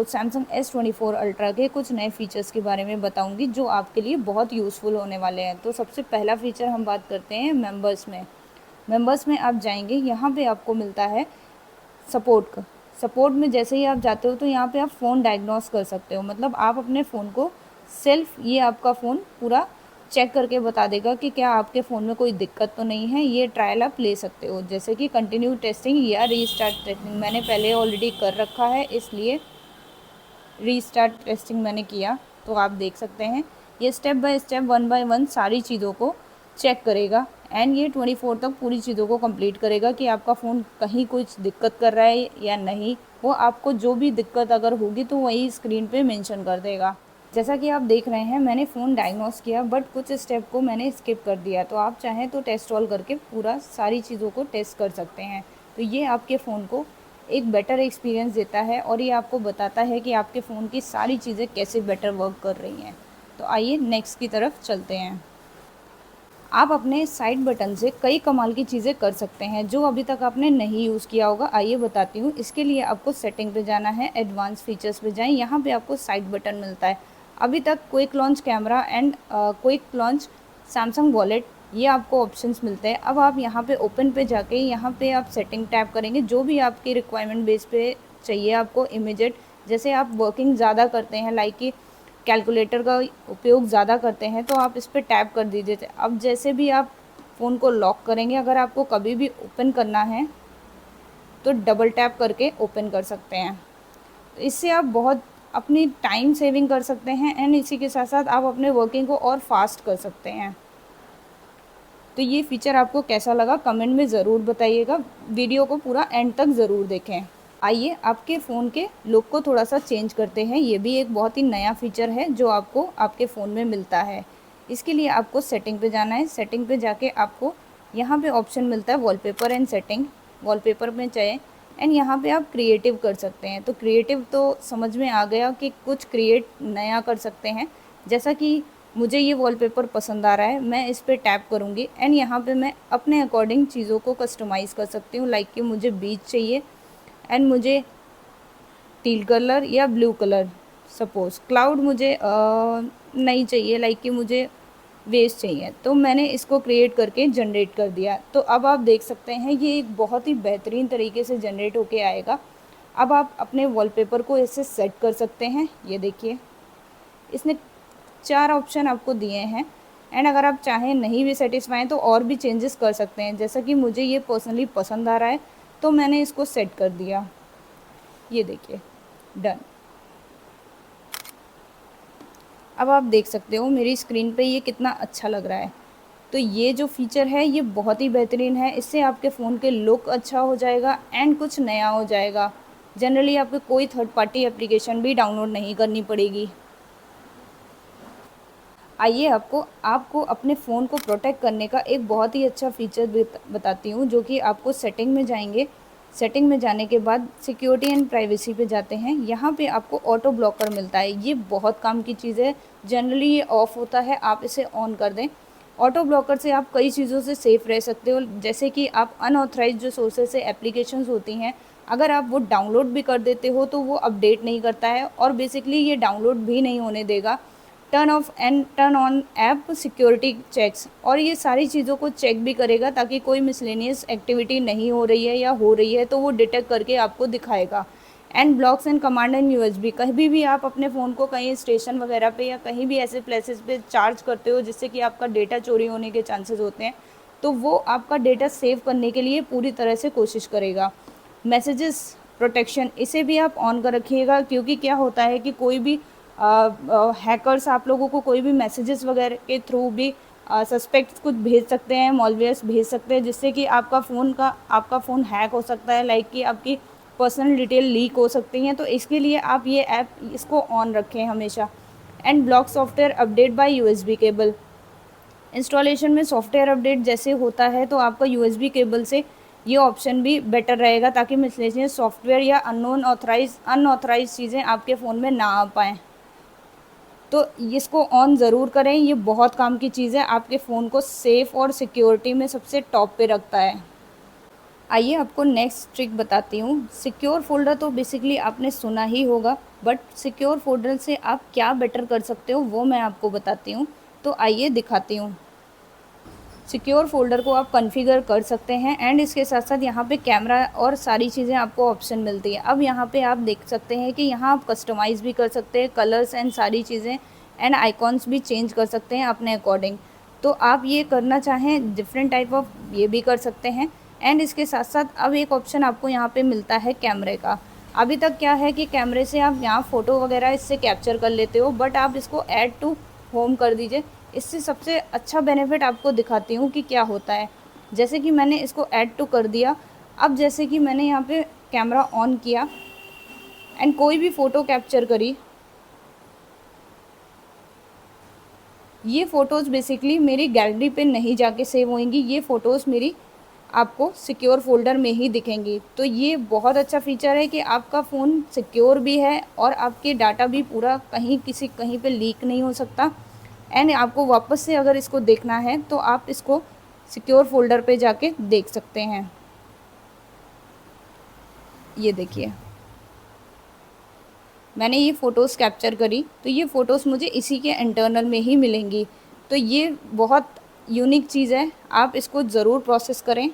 Samsung S24 ultra के कुछ नए फीचर्स के बारे में बताऊंगी जो आपके लिए बहुत यूज़फुल होने वाले हैं। तो सबसे पहला फीचर हम बात करते हैं मेंबर्स में आप जाएंगे, यहाँ पे आपको मिलता है सपोर्ट का। सपोर्ट में जैसे ही आप जाते हो तो यहाँ पे आप फ़ोन डायग्नोस कर सकते हो, मतलब आप अपने फ़ोन को सेल्फ, ये आपका फ़ोन पूरा चेक करके बता देगा कि क्या आपके फ़ोन में कोई दिक्कत तो नहीं है। ये ट्रायल आप ले सकते हो, जैसे कि कंटिन्यू टेस्टिंग या रीस्टार्ट टेस्टिंग मैंने पहले ऑलरेडी कर रखा है, इसलिए रीस्टार्ट टेस्टिंग मैंने किया। तो आप देख सकते हैं ये स्टेप बाय स्टेप 1 बाय 1 सारी चीज़ों को चेक करेगा एंड ये 24 तक पूरी चीज़ों को कंप्लीट करेगा कि आपका फ़ोन कहीं कुछ दिक्कत कर रहा है या नहीं। वो आपको जो भी दिक्कत अगर होगी तो वही स्क्रीन पे मेंशन कर देगा। जैसा कि आप देख रहे हैं मैंने फ़ोन डायग्नोस किया, बट कुछ स्टेप को मैंने स्किप कर दिया। तो आप चाहें तो टेस्ट ऑल करके पूरा सारी चीज़ों को टेस्ट कर सकते हैं। तो ये आपके फ़ोन को एक बेटर एक्सपीरियंस देता है और ये आपको बताता है कि आपके फ़ोन की सारी चीज़ें कैसे बेटर वर्क कर रही हैं। तो आइए नेक्स्ट की तरफ चलते हैं। आप अपने साइड बटन से कई कमाल की चीज़ें कर सकते हैं जो अभी तक आपने नहीं यूज़ किया होगा। आइए बताती हूँ। इसके लिए आपको सेटिंग पे जाना है, एडवांस फीचर्स पे जाएं, यहाँ पे आपको साइड बटन मिलता है। अभी तक quick launch camera and quick launch Samsung wallet, ये आपको ऑप्शंस मिलते हैं। अब आप यहाँ पे ओपन पे जाके यहाँ पे आप सेटिंग टैप करेंगे, जो भी आपकी रिक्वायरमेंट बेस पे चाहिए आपको इमीडिएट। जैसे आप वर्किंग ज़्यादा करते हैं, लाइक कि कैलकुलेटर का उपयोग ज़्यादा करते हैं, तो आप इस पर टैप कर दीजिए। अब जैसे भी आप फ़ोन को लॉक करेंगे, अगर आपको कभी भी ओपन करना है तो डबल टैप करके ओपन कर सकते हैं। तो इससे आप बहुत अपनी टाइम सेविंग कर सकते हैं एंड इसी के साथ साथ आप अपने वर्किंग को और फास्ट कर सकते हैं। तो ये फीचर आपको कैसा लगा कमेंट में ज़रूर बताइएगा। वीडियो को पूरा एंड तक ज़रूर देखें। आइए आपके फ़ोन के लुक को थोड़ा सा चेंज करते हैं। ये भी एक बहुत ही नया फीचर है जो आपको आपके फ़ोन में मिलता है। इसके लिए आपको सेटिंग पे जाना है। सेटिंग पे जाके आपको यहाँ पे ऑप्शन मिलता है वॉलपेपर एंड सेटिंग। वॉलपेपर में जाए एंड यहाँ पे आप क्रिएटिव कर सकते हैं। तो क्रिएटिव तो समझ में आ गया कि कुछ क्रिएट नया कर सकते हैं। जैसा कि मुझे ये वॉलपेपर पसंद आ रहा है, मैं इस पर टैप करूँगी एंड यहाँ पे मैं अपने अकॉर्डिंग चीज़ों को कस्टमाइज़ कर सकती हूँ। लाइक कि मुझे बीच चाहिए एंड मुझे टील कलर या ब्लू कलर, सपोज़ क्लाउड मुझे नहीं चाहिए, लाइक कि मुझे वेव्स चाहिए। तो मैंने इसको क्रिएट करके जनरेट कर दिया। तो अब आप देख सकते हैं ये एक बहुत ही बेहतरीन तरीके से जनरेट होके आएगा। अब आप अपने वॉलपेपर को ऐसे सेट कर सकते हैं। ये देखिए इसने 4 ऑप्शन आपको दिए हैं एंड अगर आप चाहें नहीं भी सेटिस्फाई तो और भी चेंजेस कर सकते हैं। जैसा कि मुझे ये पर्सनली पसंद आ रहा है तो मैंने इसको सेट कर दिया। ये देखिए डन। अब आप देख सकते हो मेरी स्क्रीन पे ये कितना अच्छा लग रहा है। तो ये जो फीचर है ये बहुत ही बेहतरीन है। इससे आपके फ़ोन के लुक अच्छा हो जाएगा एंड कुछ नया हो जाएगा। जनरली आपको कोई थर्ड पार्टी एप्लीकेशन भी डाउनलोड नहीं करनी पड़ेगी। आइए आपको आपको अपने फ़ोन को प्रोटेक्ट करने का एक बहुत ही अच्छा फीचर बताती हूँ, जो कि आपको सेटिंग में जाएंगे। सेटिंग में जाने के बाद सिक्योरिटी एंड प्राइवेसी पे जाते हैं। यहाँ पे आपको ऑटो ब्लॉकर मिलता है। ये बहुत काम की चीज़ है। जनरली ये ऑफ़ होता है, आप इसे ऑन कर दें। ऑटो ब्लॉकर से आप कई चीज़ों से सेफ़ रह सकते हो, जैसे कि आप अनऑथराइज जो सोर्सेज से एप्लीकेशंस होती हैं, अगर आप वो डाउनलोड भी कर देते हो तो वो अपडेट नहीं करता है और बेसिकली ये डाउनलोड भी नहीं होने देगा। Turn off and turn on app security checks, और ये सारी चीज़ों को चेक भी करेगा ताकि कोई मिसलेनियस एक्टिविटी नहीं हो रही है या हो रही है तो वो डिटेक्ट करके आपको दिखाएगा। And blocks and command and USB, कहीं भी आप अपने फ़ोन को कहीं स्टेशन वगैरह पे या कहीं भी ऐसे प्लेसेस पे चार्ज करते हो जिससे कि आपका डेटा चोरी होने के चांसेस होते हैं, तो वो आपका डेटा सेव करने के लिए पूरी तरह से कोशिश करेगा। मैसेजेस प्रोटेक्शन, इसे भी आप ऑन कर रखिएगा, क्योंकि क्या होता है कि कोई भी हैकर्स आप लोगों को कोई भी मैसेजेस वगैरह के थ्रू भी सस्पेक्ट्स कुछ भेज सकते हैं, मॉलवेयर्स भेज सकते हैं, जिससे कि आपका फ़ोन हैक हो सकता है, लाइक कि आपकी पर्सनल डिटेल लीक हो सकती हैं। तो इसके लिए आप ये ऐप इसको ऑन रखें हमेशा। And block software update bye USB cable, installation में सॉफ्टवेयर अपडेट जैसे होता है तो आपका यूएसबी केबल से ये ऑप्शन भी बेटर रहेगा, ताकि मिसलेनियस सॉफ्टवेयर या अनऑथराइज चीज़ें आपके फ़ोन में ना आ पाएँ। तो इसको ऑन ज़रूर करें, ये बहुत काम की चीज़ है, आपके फ़ोन को सेफ़ और सिक्योरिटी में सबसे टॉप पे रखता है। आइए आपको नेक्स्ट ट्रिक बताती हूँ। सिक्योर फ़ोल्डर तो बेसिकली आपने सुना ही होगा, बट सिक्योर फोल्डर से आप क्या बेटर कर सकते हो वो मैं आपको बताती हूँ। तो आइए दिखाती हूँ। सिक्योर फोल्डर को आप कॉन्फ़िगर कर सकते हैं एंड इसके साथ साथ यहाँ पे कैमरा और सारी चीज़ें आपको ऑप्शन मिलती है। अब यहाँ पे आप देख सकते हैं कि यहाँ आप कस्टमाइज़ भी कर सकते हैं कलर्स एंड सारी चीज़ें एंड आइकॉन्स भी चेंज कर सकते हैं अपने अकॉर्डिंग। तो आप ये करना चाहें डिफरेंट टाइप ऑफ ये भी कर सकते हैं। एंड इसके साथ साथ अब एक ऑप्शन आपको यहाँ पे मिलता है कैमरे का। अभी तक क्या है कि कैमरे से आप यहाँ फ़ोटो वगैरह इससे कैप्चर कर लेते हो, बट आप इसको ऐड टू होम कर दीजिए। इससे सबसे अच्छा बेनिफिट आपको दिखाती हूँ कि क्या होता है। जैसे कि मैंने इसको ऐड टू कर दिया। अब जैसे कि मैंने यहाँ पे कैमरा ऑन किया एंड कोई भी फ़ोटो कैप्चर करी, ये फ़ोटोज़ बेसिकली मेरी गैलरी पे नहीं जाके सेव होंगी, ये फ़ोटोज़ मेरी आपको सिक्योर फोल्डर में ही दिखेंगी। तो ये बहुत अच्छा फ़ीचर है कि आपका फ़ोन सिक्योर भी है और आपके डाटा भी पूरा कहीं पे लीक नहीं हो सकता। एंड आपको वापस से अगर इसको देखना है तो आप इसको सिक्योर फोल्डर पे जाके देख सकते हैं। ये देखिए, मैंने ये फ़ोटोज़ कैप्चर करी तो ये फ़ोटोज़ मुझे इसी के इंटरनल में ही मिलेंगी। तो ये बहुत यूनिक चीज़ है, आप इसको ज़रूर प्रोसेस करें।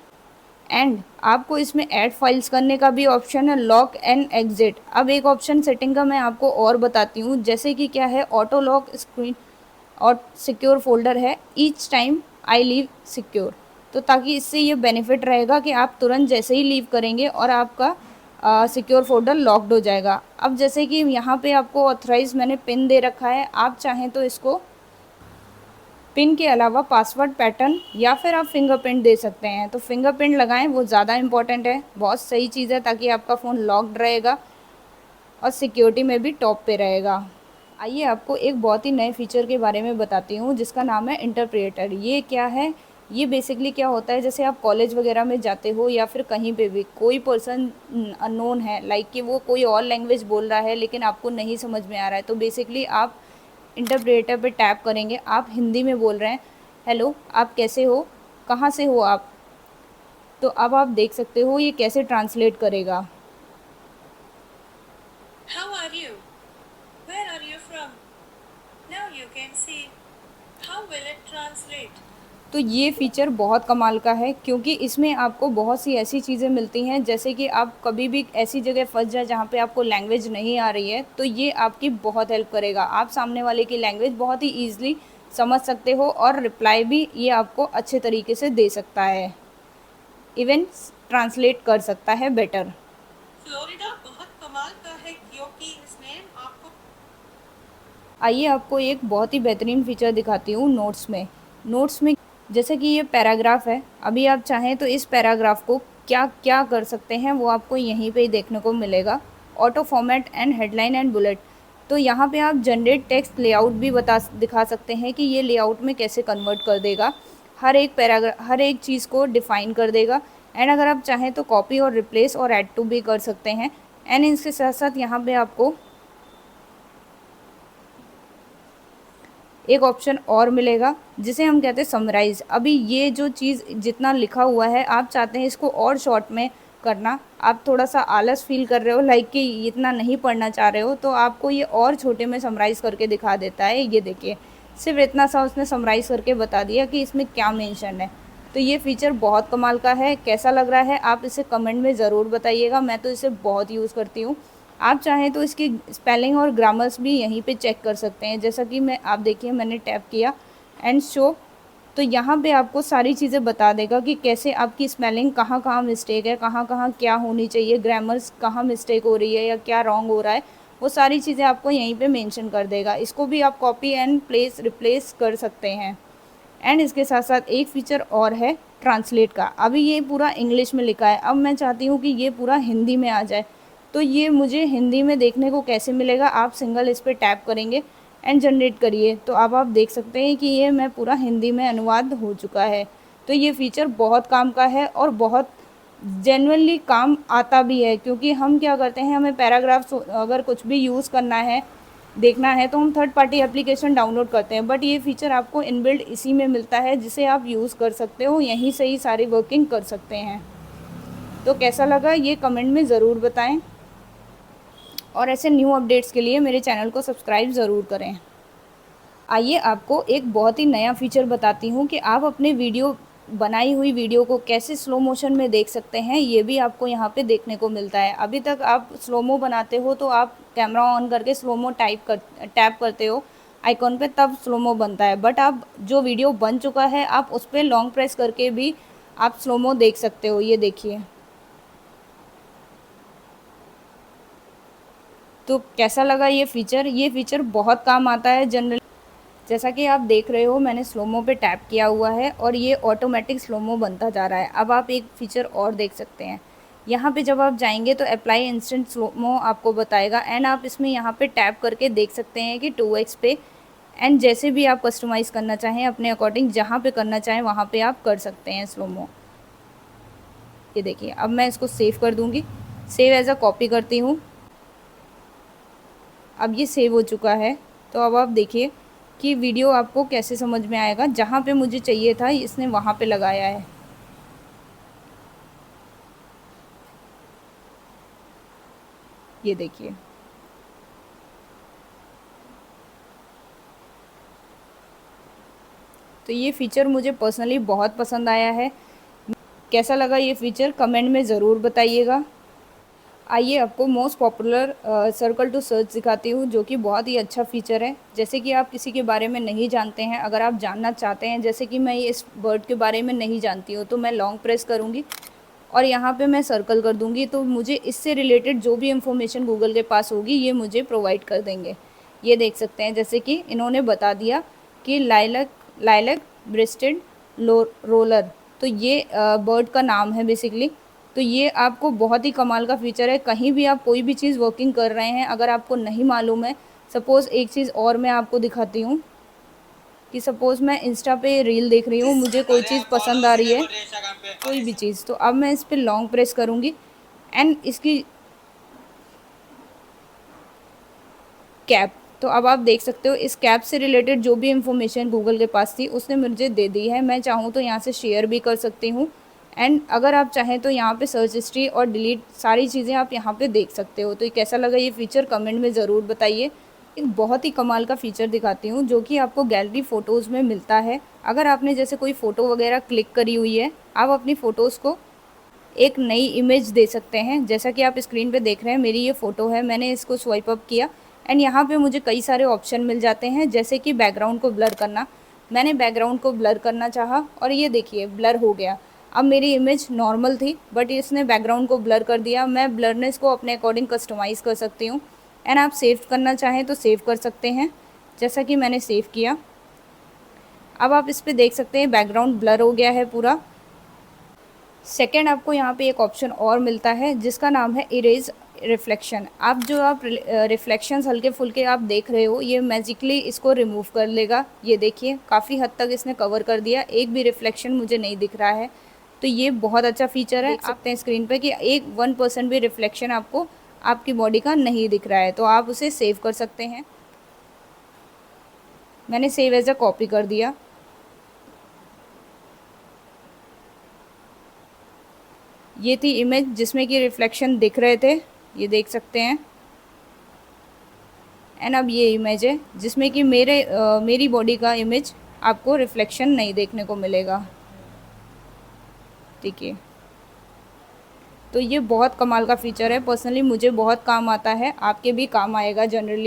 एंड आपको इसमें ऐड फाइल्स करने का भी ऑप्शन है, लॉक एंड एग्जिट। अब एक ऑप्शन सेटिंग का मैं आपको और बताती हूँ, जैसे कि क्या है ऑटो लॉक स्क्रीन और सिक्योर फोल्डर है each time I leave secure. तो ताकि इससे ये बेनिफिट रहेगा कि आप तुरंत जैसे ही लीव करेंगे और आपका सिक्योर फोल्डर लॉक्ड हो जाएगा। अब जैसे कि यहाँ पे आपको ऑथराइज मैंने पिन दे रखा है, आप चाहें तो इसको पिन के अलावा पासवर्ड पैटर्न या फिर आप फिंगरप्रिंट दे सकते हैं। तो फिंगरप्रिंट लगाएं, वो ज़्यादा इंपॉर्टेंट है, बहुत सही चीज़ है, ताकि आपका फ़ोन लॉक्ड रहेगा और सिक्योरिटी में भी टॉप पे रहेगा। आइए आपको एक बहुत ही नए फीचर के बारे में बताती हूँ जिसका नाम है इंटरप्रेटर। ये क्या है? ये बेसिकली क्या होता है, जैसे आप कॉलेज वगैरह में जाते हो या फिर कहीं पे भी कोई पर्सन अननोन है, लाइक कि वो कोई और लैंग्वेज बोल रहा है लेकिन आपको नहीं समझ में आ रहा है, तो बेसिकली आप इंटरप्रेटर पे टैप करेंगे। आप हिंदी में बोल रहे हैं, हेलो आप कैसे हो, कहाँ से हो आप, तो अब आप देख सकते हो ये कैसे ट्रांसलेट करेगा। How are you? Where are you from? Now you can see. How will it translate? तो ये फ़ीचर बहुत कमाल का है क्योंकि इसमें आपको बहुत सी ऐसी चीज़ें मिलती हैं, जैसे कि आप कभी भी ऐसी जगह फंस जाए जहाँ पे आपको लैंग्वेज नहीं आ रही है, तो ये आपकी बहुत हेल्प करेगा। आप सामने वाले की लैंग्वेज बहुत ही ईजिली समझ सकते हो और रिप्लाई भी ये आपको अच्छे तरीके से दे सकता है, इवन ट्रांसलेट कर सकता है बेटर। फ्लोरिडा बहुत कमाल का है क्योंकि इसमें आपको आइए आपको एक बहुत ही बेहतरीन फ़ीचर दिखाती हूँ नोट्स में जैसे कि ये पैराग्राफ है, अभी आप चाहें तो इस पैराग्राफ को क्या क्या कर सकते हैं वो आपको यहीं पे ही देखने को मिलेगा। Auto format and headline and bullet. तो यहाँ पे आप जनरेट टेक्स्ट लेआउट भी दिखा सकते हैं कि ये लेआउट में कैसे कन्वर्ट कर देगा, हर एक चीज़ को डिफ़ाइन कर देगा। एंड अगर आप चाहें तो कॉपी और रिप्लेस और ऐड टू भी कर सकते हैं। एंड इसके साथ साथ यहाँ पे आपको एक ऑप्शन और मिलेगा जिसे हम कहते हैं समराइज़। अभी ये जो चीज़ जितना लिखा हुआ है आप चाहते हैं इसको और शॉर्ट में करना, आप थोड़ा सा आलस फील कर रहे हो, लाइक कि इतना नहीं पढ़ना चाह रहे हो, तो आपको ये और छोटे में समराइज़ करके दिखा देता है। ये देखिए, सिर्फ इतना सा उसने समराइज़ करके बता दिया कि इसमें क्या मेंशन है। तो ये फ़ीचर बहुत कमाल का है। कैसा लग रहा है आप इसे कमेंट में ज़रूर बताइएगा, मैं तो इसे बहुत यूज़ करती हूँ। आप चाहें तो इसकी स्पेलिंग और ग्रामर्स भी यहीं पे चेक कर सकते हैं, जैसा कि आप देखिए मैंने टैप किया एंड शो, तो यहाँ पे आपको सारी चीज़ें बता देगा कि कैसे आपकी स्पेलिंग कहाँ कहाँ मिस्टेक है, कहाँ कहाँ क्या होनी चाहिए, ग्रामर्स कहाँ मिस्टेक हो रही है या क्या रॉन्ग हो रहा है, वो सारी चीज़ें आपको यहीं पे मेंशन कर देगा। इसको भी आप कॉपी एंड रिप्लेस कर सकते हैं। एंड इसके साथ साथ एक फ़ीचर और है ट्रांसलेट का। अभी ये पूरा इंग्लिश में लिखा है, अब मैं चाहती हूँ कि ये पूरा हिंदी में आ जाए, तो ये मुझे हिंदी में देखने को कैसे मिलेगा। आप सिंगल इस पर टैप करेंगे एंड जनरेट करिए, तो अब आप देख सकते हैं कि ये मैं पूरा हिंदी में अनुवाद हो चुका है। तो ये फ़ीचर बहुत काम का है और बहुत जेन्युइनली काम आता भी है, क्योंकि हम क्या करते हैं, हमें पैराग्राफ्स अगर कुछ भी यूज़ करना है, देखना है, तो हम थर्ड पार्टी एप्लीकेशन डाउनलोड करते हैं, बट ये फ़ीचर आपको इनबिल्ट इसी में मिलता है, जिसे आप यूज़ कर सकते हो, यहीं से ही सारी वर्किंग कर सकते हैं। तो कैसा लगा ये कमेंट में ज़रूर बताएं। और ऐसे न्यू अपडेट्स के लिए मेरे चैनल को सब्सक्राइब ज़रूर करें। आइए आपको एक बहुत ही नया फीचर बताती हूँ कि आप अपने बनाई हुई वीडियो को कैसे स्लो मोशन में देख सकते हैं, ये भी आपको यहाँ पे देखने को मिलता है। अभी तक आप स्लोमो बनाते हो तो आप कैमरा ऑन करके स्लोमो टैप करते हो आइकॉन पे, तब स्लोमो बनता है। बट आप जो वीडियो बन चुका है आप उस पर लॉन्ग प्रेस करके भी आप स्लोमो देख सकते हो। ये देखिए, तो कैसा लगा ये फीचर? ये फीचर बहुत काम आता है जनरली। जैसा कि आप देख रहे हो मैंने स्लोमो पे टैप किया हुआ है और ये ऑटोमेटिक स्लोमो बनता जा रहा है। अब आप एक फीचर और देख सकते हैं, यहाँ पे जब आप जाएंगे तो अप्लाई इंस्टेंट स्लोमो आपको बताएगा एंड आप इसमें यहाँ पे टैप करके देख सकते हैं कि 2x पे, एंड जैसे भी आप कस्टमाइज़ करना चाहें अपने अकॉर्डिंग, जहाँ पे करना चाहें वहाँ पे आप कर सकते हैं स्लोमो। ये देखिए, अब मैं इसको सेव कर दूँगी, सेव एज अ कॉपी करती हूँ। अब ये सेव हो चुका है। तो अब आप देखिए कि वीडियो आपको कैसे समझ में आएगा। जहाँ पे मुझे चाहिए था इसने वहाँ पे लगाया है। ये देखिए, तो ये फ़ीचर मुझे पर्सनली बहुत पसंद आया है। कैसा लगा ये फ़ीचर कमेंट में ज़रूर बताइएगा। आइए आपको most popular circle to search दिखाती हूँ, जो कि बहुत ही अच्छा फ़ीचर है। जैसे कि आप किसी के बारे में नहीं जानते हैं, अगर आप जानना चाहते हैं, जैसे कि मैं इस बर्ड के बारे में नहीं जानती हूँ, तो मैं लॉन्ग प्रेस करूँगी और यहाँ पे मैं सर्कल कर दूँगी, तो मुझे इससे रिलेटेड जो भी इंफॉर्मेशन गूगल के पास होगी ये मुझे प्रोवाइड कर देंगे। ये देख सकते हैं, जैसे कि इन्होंने बता दिया कि लाइलैक ब्रेस्टेड रोलर, तो ये बर्ड का नाम है बेसिकली। तो ये आपको बहुत ही कमाल का फ़ीचर है। कहीं भी आप कोई भी चीज़ वर्किंग कर रहे हैं, अगर आपको नहीं मालूम है, सपोज़ एक चीज़ और मैं आपको दिखाती हूँ कि सपोज़ मैं इंस्टा पे रील देख रही हूँ, मुझे कोई चीज़ पसंद आ रही है, कोई भी चीज़, तो अब मैं इस पर लॉन्ग प्रेस करूँगी एंड इसकी कैप, तो अब आप देख सकते हो इस कैप से रिलेटेड जो भी इंफॉर्मेशन गूगल के पास थी उसने मुझे दे दी है। मैं चाहूँ तो यहाँ से शेयर भी कर सकती हूँ एंड अगर आप चाहें तो यहाँ पे सर्च हिस्ट्री और डिलीट सारी चीज़ें आप यहाँ पे देख सकते हो। तो ये कैसा लगा ये फ़ीचर कमेंट में ज़रूर बताइए। एक बहुत ही कमाल का फ़ीचर दिखाती हूँ जो कि आपको गैलरी फ़ोटोज़ में मिलता है। अगर आपने जैसे कोई फ़ोटो वगैरह क्लिक करी हुई है, आप अपनी फ़ोटोज़ को एक नई इमेज दे सकते हैं। जैसा कि आप स्क्रीन पे देख रहे हैं, मेरी ये फ़ोटो है, मैंने इसको स्वाइप अप किया एंड यहाँ पे मुझे कई सारे ऑप्शन मिल जाते हैं, जैसे कि बैकग्राउंड को ब्लर करना। मैंने बैकग्राउंड को ब्लर करना चाहा और ये देखिए ब्लर हो गया। अब मेरी इमेज नॉर्मल थी बट इसने बैकग्राउंड को ब्लर कर दिया। मैं ब्लरनेस को अपने अकॉर्डिंग कस्टमाइज़ कर सकती हूँ एंड आप सेव करना चाहें तो सेव कर सकते हैं, जैसा कि मैंने सेव किया। अब आप इस पर देख सकते हैं बैकग्राउंड ब्लर हो गया है पूरा। सेकेंड, आपको यहाँ पे एक ऑप्शन और मिलता है जिसका नाम है इरेज रिफ्लेक्शन। आप रिफ्लेक्शंस हल्के फुल्के आप देख रहे हो, ये मैजिकली इसको रिमूव कर लेगा। ये देखिए काफ़ी हद तक इसने कवर कर दिया, एक भी रिफ्लेक्शन मुझे नहीं दिख रहा है। तो ये बहुत अच्छा फीचर है। देख सकते हैं स्क्रीन पे कि 1% भी रिफ्लेक्शन आपको आपकी बॉडी का नहीं दिख रहा है, तो आप उसे सेव कर सकते हैं। मैंने सेव एज अ कॉपी कर दिया। ये थी इमेज जिसमें कि रिफ्लेक्शन दिख रहे थे, ये देख सकते हैं। एंड अब ये इमेज है जिसमें कि मेरी बॉडी का इमेज आपको रिफ्लेक्शन नहीं देखने को मिलेगा। ठीक है, तो ये बहुत कमाल का फ़ीचर है। पर्सनली मुझे बहुत काम आता है, आपके भी काम आएगा जनरली।